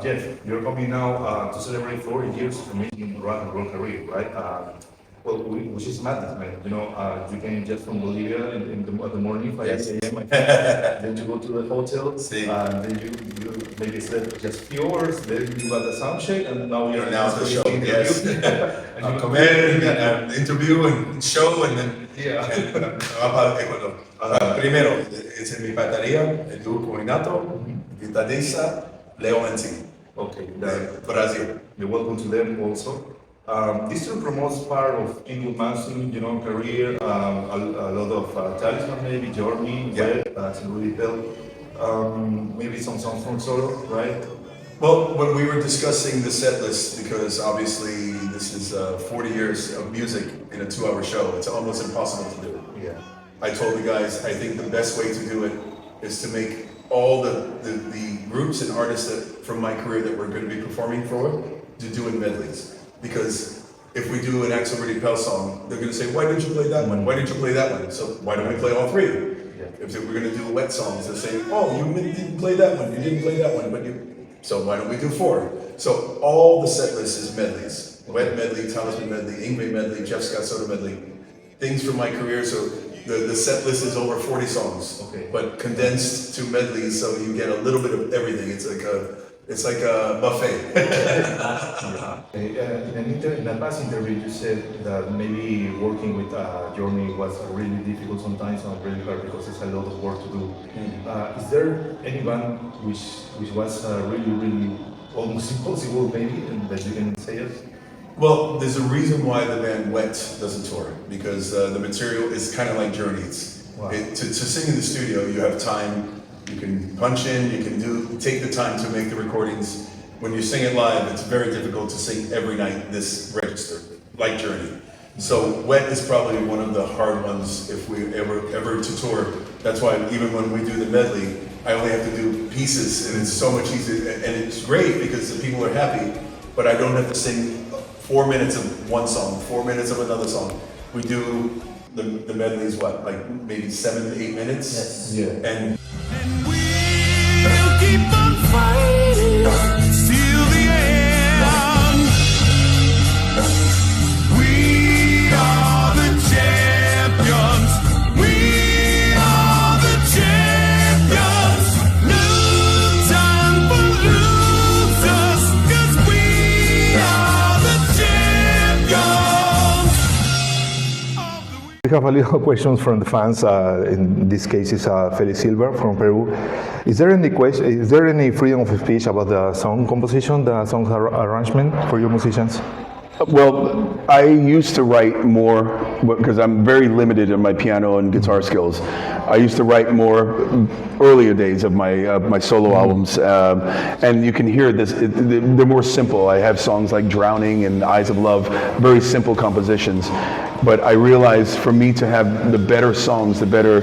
Jeff, you're coming now to celebrate 40 years of making rock and roll career, right? Well, which is madness, man. You came just from Bolivia in the morning, 5 a.m. Then you go to the hotel, then you maybe slept just a few hours, then you got the sound check, and now you're now the show. Yes. I'll come in and interview and show, and then Ecuador. Primero, es en mi batería, Estuvo coordinato, guitarrista, Leo MC. Okay, Brazil. You're welcome to them also. This tour promotes part of Yngwie Malmsteen, career, a lot of Talisman, maybe Journey, W.e.t, Axel Rudi Pell, maybe some songs from Soto, right? Well, when we were discussing the set list, because obviously this is 40 years of music in a 2-hour show, it's almost impossible to do. Yeah. I told the guys, I think the best way to do it is to make all the groups and artists from my career that we're going to be performing for, to do in medleys. Because if we do an Axel Rudi Pell song, they're going to say, why didn't you play that one? Why didn't you play that one? So why don't we play all three? Yeah. If we're going to do W.e.t songs, they're saying, oh, you didn't play that one, you didn't play that one, so why don't we do 4? So all the set list is medleys. W.e.t medley, Talisman medley, Yngwie medley, Jeff Scott Soto medley. Things from my career, so the set list is over 40 songs, but condensed to medleys, so you get a little bit of everything. It's like a buffet. In a past interview, you said that maybe working with Journey was really difficult sometimes and really hard because it's a lot of work to do. Is there any band which was really almost impossible, maybe, that you can say it? Well, there's a reason why the band W.e.t doesn't tour, because the material is kind of like Journey's. Wow. To sing in the studio, you have time. You can punch in, you can take the time to make the recordings. When you sing it live, it's very difficult to sing every night this register, like Journey. So W.e.t is probably one of the hard ones if we ever to tour. That's why even when we do the medley, I only have to do pieces, and it's so much easier, and it's great because the people are happy, but I don't have to sing 4 minutes of one song, 4 minutes of another song. We do the medley is what, like maybe 7 to 8 minutes? Yes. Yeah. And we'll keep on fighting till the end. We are the champions. We are the champions. No time for losers, 'cause we are the champions. We have a little questions from the fans. In this case, is Feliz Silva from Peru. Is there any freedom of speech about the song composition, the song arrangement for your musicians? Well, I used to write more because I'm very limited in my piano and guitar skills. I used to write more earlier days of my solo albums, and you can hear this. They're more simple. I have songs like "Drowning" and "Eyes of Love," very simple compositions. But I realized for me to have the better songs, the better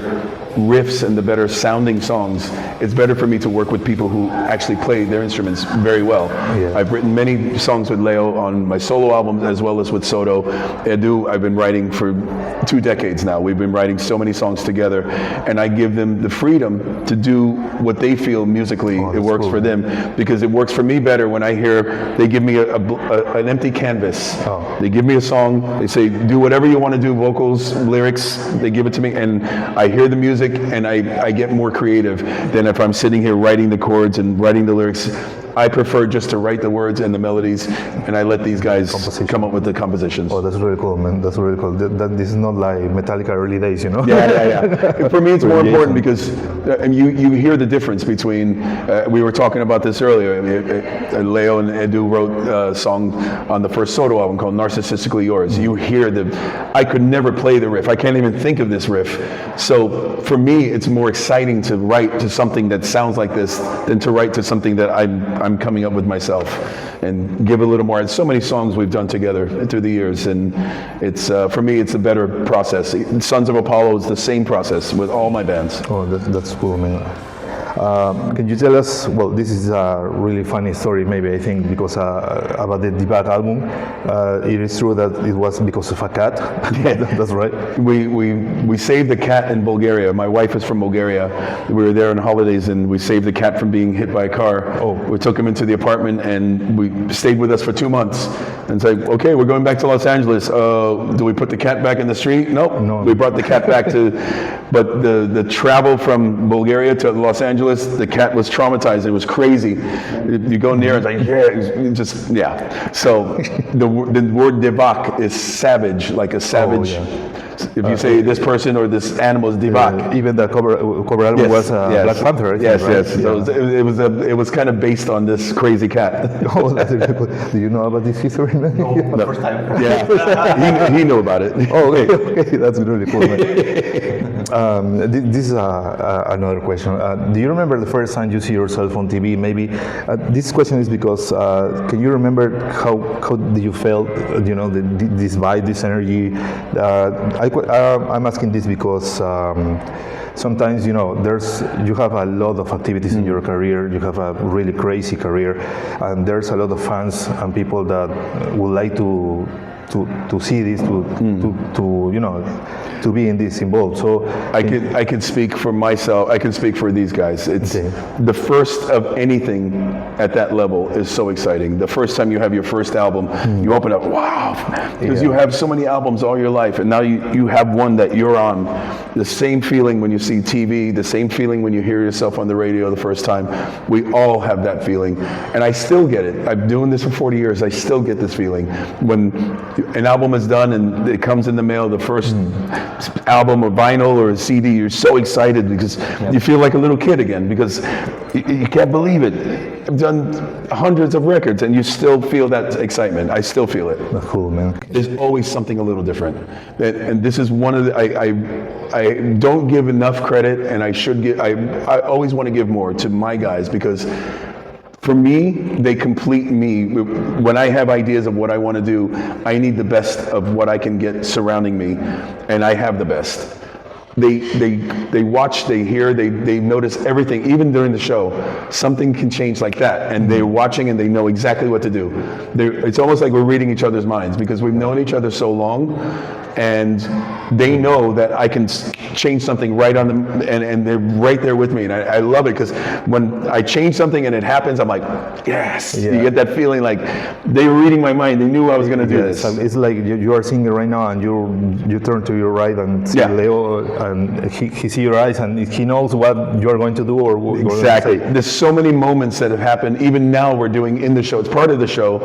riffs and the better sounding songs, it's better for me to work with people who actually play their instruments very well. Yeah. I've written many songs with Leo on my solo albums as well as with Soto. Edu, I've been writing for 2 decades now. We've been writing so many songs together, and I give them the freedom to do what they feel musically it works for them, because it works for me better when I hear they give me an empty canvas. They give me a song, they say do whatever you want to do, vocals, lyrics, they give it to me, and I hear the music and I get more creative than if I'm sitting here writing the chords and writing the lyrics. I prefer just to write the words and the melodies, and I let these guys come up with the compositions. Oh, that's really cool, man. That's really cool. This is not like Metallica early days, you know? Yeah. For me, it's more important because you hear the difference between, we were talking about this earlier, Leo and Edu wrote a song on the first Soto album called Narcissistically Yours. You hear I could never play the riff. I can't even think of this riff. So for me, it's more exciting to write to something that sounds like this than to write to something that I'm coming up with myself and give a little more. And so many songs we've done together through the years, and it's for me, it's a better process. Sons of Apollo is the same process with all my bands. Oh, that's cool, man. Can you tell us? Well, this is a really funny story, maybe I think, because about the debug album. It is true that it was because of a cat. That's right. We saved the cat in Bulgaria. My wife is from Bulgaria. We were there on holidays, and we saved the cat from being hit by a car. Oh. We took him into the apartment, and we stayed with us for 2 months. And it's like, okay, we're going back to Los Angeles. Do we put the cat back in the street? Nope. No. We brought the cat back to. But the travel from Bulgaria to Los Angeles, the cat was traumatized. It was crazy. You go near, it's like, So the word debak is savage, like a savage. If you say this person or this animal is debak. Even the cover album was Black Panther. I think, Yes, right? yes. So it was kind of based on this crazy cat. Oh, that's really cool. Do you know about this history? No, the first time. Yeah, he knew about it. Oh, okay, that's really cool. This is another question. Do you remember the first time you see yourself on TV? Maybe this question is because can you remember how did you feel? You know, this vibe, this energy. I'm asking this because sometimes you have a lot of activities in your career. You have a really crazy career, and there's a lot of fans and people that would like to see this, to be in this involved. So I can speak for myself. I can speak for these guys. It's the first of anything at that level is so exciting. The first time you have your first album, you open up, wow, because you have so many albums all your life, and now you have one that you're on. The same feeling when you see TV, the same feeling when you hear yourself on the radio the first time. We all have that feeling, and I still get it. I've been doing this for 40 years. I still get this feeling when an album is done and it comes in the mail, the first album or vinyl or a CD, you're so excited because you feel like a little kid again because you can't believe it. I've done hundreds of records and you still feel that excitement. I still feel it. that's cool, man. There's always something a little different. And this is one of the, I don't give enough credit, and I should give, I always want to give more to my guys because for me, they complete me. When I have ideas of what I want to do, I need the best of what I can get surrounding me, and I have the best. They watch, they hear, they notice everything. Even during the show, something can change like that, and they're watching and they know exactly what to do. It's almost like we're reading each other's minds because we've known each other so long, and they know that I can change something right on them, and they're right there with me, and I love it because when I change something and it happens, I'm like, yes. You get that feeling like they were reading my mind. They knew I was going to do this. It's like you are singing right now, and you turn to your right and see Leo, and he sees your eyes, and he knows what you are going to do or what exactly. There's so many moments that have happened. Even now, we're doing in the show. It's part of the show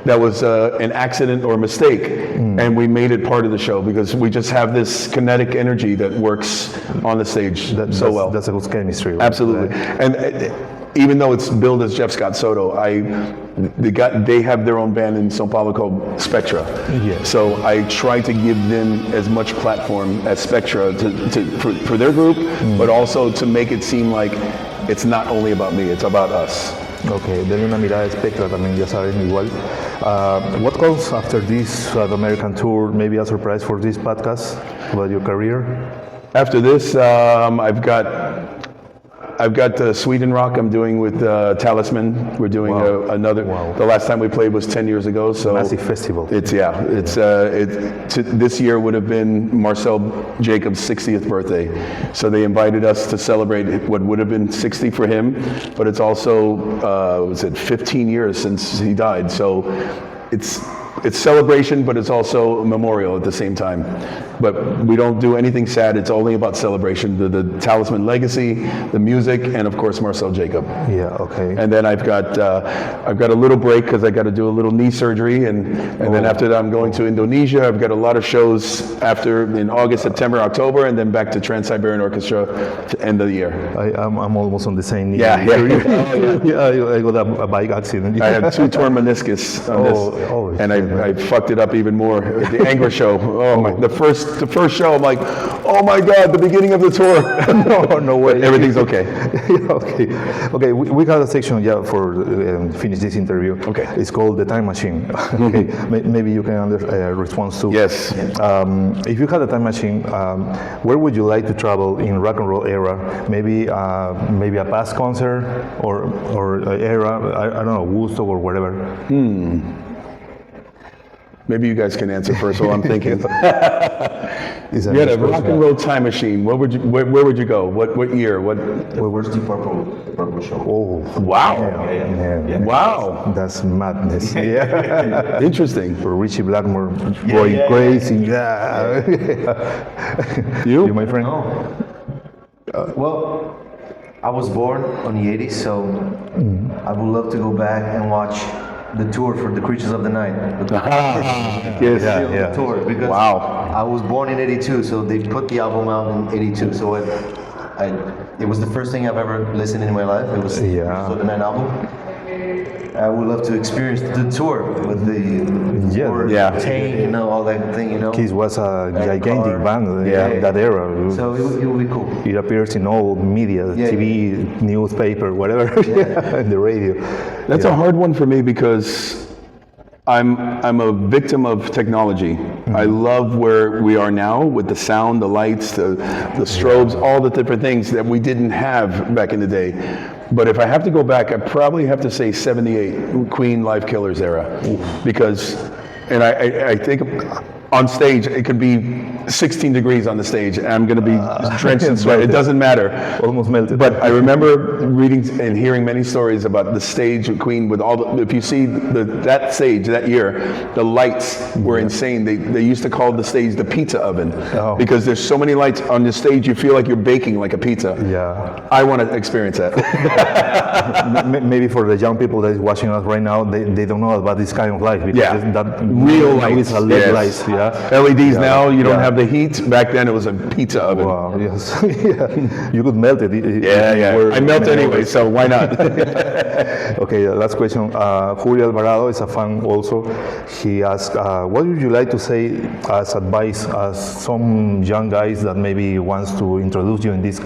that was an accident or a mistake, and we made it part of the show because we just have this kinetic energy that works on the stage so well. That's a good chemistry. Right? Absolutely. And even though it's billed as Jeff Scott Soto, they have their own band in São Paulo called Spectra. Yeah. So I try to give them as much platform as Spectra for their group, but also to make it seem like it's not only about me, it's about us. Okay, denle una mirada de Spectra también, ya saben, igual. What comes after this the American tour? Maybe a surprise for this podcast about your career? After this, I've got Sweden Rock I'm doing with Talisman. We're doing another. The last time we played was 10 years ago. So massive festival. This year would have been Marcel Jacobs' 60th birthday. So they invited us to celebrate what would have been 60 for him, but it's also 15 years since he died. So it's celebration, but it's also a memorial at the same time. But we don't do anything sad. It's only about celebration, the Talisman legacy, the music, and of course Marcel Jacob. Yeah, okay. And then I've got a little break because I got to do a little knee surgery, and then after that I'm going to Indonesia. I've got a lot of shows in August, September, October, and then back to Trans-Siberian Orchestra to end of the year. I'm almost on the same knee. Yeah. I got a bike accident. I had 2 torn meniscus on this, and I fucked it up even more. The Angler show. Oh my! The first show. I'm like, oh my God! The beginning of the tour. No way. Everything's okay. Okay. We got a section for finish this interview. Okay. It's called the time machine. Okay. Maybe you can respond to. Yes. If you had a time machine, where would you like to travel in rock and roll era? Maybe a past concert or era. I don't know, Woodstock or whatever. Maybe you guys can answer first while I'm thinking. Is that You had a this rock and roll time machine. Where would you go? What year? Where's the purple show? Oh, Wow. yeah. Wow. That's madness. Yeah. Interesting. For Richie Blackmore going crazy. Yeah. You, my friend? Well, I was born on the 80s, so I would love to go back and watch the tour for the Creatures of the Night. Yes. Yeah. The tour, because Wow. I was born in 82, so they put the album out in 82, so it was the first thing I've ever listened in my life. It was the Creatures of the Night album. I would love to experience the tour with the Tane, all that thing, Kiss was a gigantic band in that era. So it would be cool. It appears in all media, TV, newspaper, whatever, and the radio. That's a hard one for me because I'm a victim of technology. I love where we are now with the sound, the lights, the strobes, all the different things that we didn't have back in the day. But if I have to go back, I probably have to say 78, Queen Live Killers era. Because, and I think on stage, it could be 16 degrees on the stage, and I'm going to be drenched in sweat. It doesn't matter. Almost melted. But I remember reading and hearing many stories about the stage of Queen with all the, if you see that stage that year, the lights were insane. They used to call the stage the pizza oven because there's so many lights on the stage, you feel like you're baking like a pizza. Yeah. I want to experience that. Maybe for the young people that is watching us right now, they don't know about this kind of light because that real lights. It's a LED lights. Yeah. LEDs now, you don't have the heat. Back then it was a pizza oven. Wow, yes. You could melt it. I melt anyway, so why not? Okay, last question. Julio Alvarado is a fan also. He asked, what would you like to say as advice as some young guys that maybe wants to introduce you in these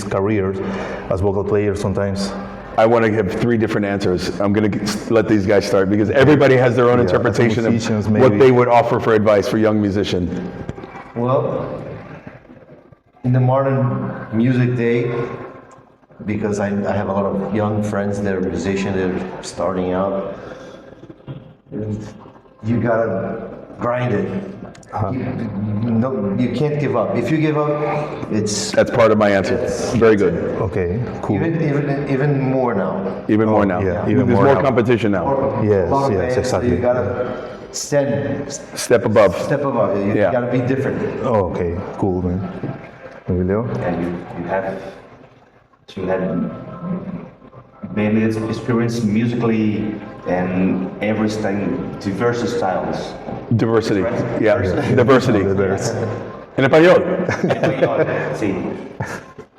careers as vocal players sometimes? I want to give 3 different answers. I'm going to let these guys start because everybody has their own interpretation of what they would offer for advice for young musician. Well, in the modern music day, because I have a lot of young friends that are musicians, they're starting out, you gotta grind it. You can't give up. If you give up, That's part of my answer. Very good. Okay, cool. Even more now. Even more now. Yeah, There's more competition now. Yes, exactly. You gotta Step above. You gotta be different. Oh, okay, cool, man. Emilio? And you have many experience musically and every style, diverse styles. Diversity. Yeah. Diversity. En español. Sí.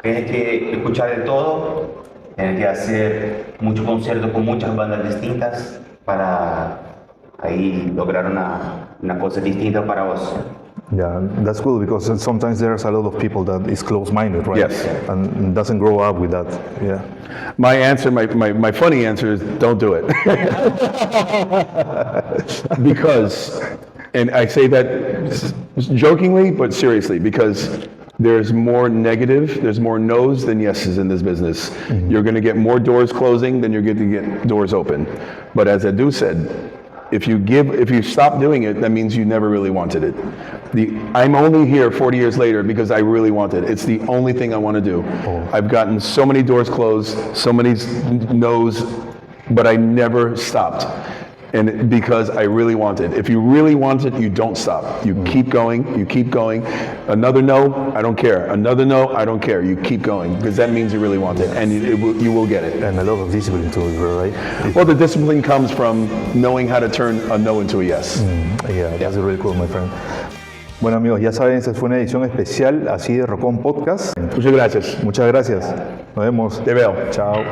Tienes que escuchar de todo, tienes que hacer muchos conciertos con muchas bandas distintas para ahí lograr una cosa distinta para vos. Yeah, that's cool because sometimes there's a lot of people that is close-minded, right? Yes. And doesn't grow up with that. Yeah. My answer, my funny answer is don't do it. Because, and I say that jokingly, but seriously, because there's more negative, there's more no's than yeses in this business. Mm-hmm. You're going to get more doors closing than you're going to get doors open. But as Edu said, if you stop doing it, that means you never really wanted it. I'm only here 40 years later because I really want it. It's the only thing I want to do. Oh. I've gotten so many doors closed, so many no's, but I never stopped. And because I really want it. If you really want it, you don't stop. You keep going, you keep going. Another no, I don't care. Another no, I don't care. You keep going because that means you really want it, and you will get it. And a lot of discipline too, right? Well, the discipline comes from knowing how to turn a no into a yes. Yeah, that's really cool, my friend. Bueno amigos, ya saben, esta fue una edición especial así de Rockón Podcast. Muchas gracias. Muchas gracias. Nos vemos. Te veo. Chao.